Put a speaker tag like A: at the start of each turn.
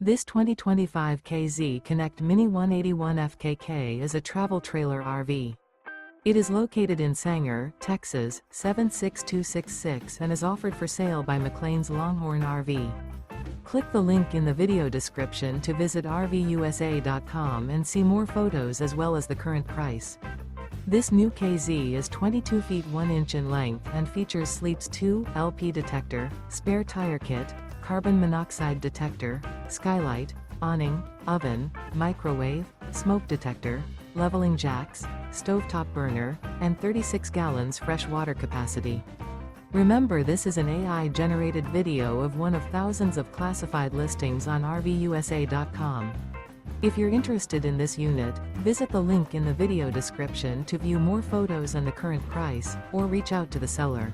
A: This 2025 KZ Connect Mini 181 FKK is a travel trailer RV. It is located in Sanger, Texas, 76266 and is offered for sale by McClain's Longhorn RV. Click the link in the video description to visit RVUSA.com and see more photos as well as the current price. This new KZ is 22 feet 1 inch in length and features Sleep's 2 LP detector, spare tire kit, carbon monoxide detector, skylight, awning, oven, microwave, smoke detector, leveling jacks, stovetop burner, and 36 gallons fresh water capacity. Remember, this is an AI-generated video of one of thousands of classified listings on RVUSA.com. If you're interested in this unit, visit the link in the video description to view more photos and the current price, or reach out to the seller.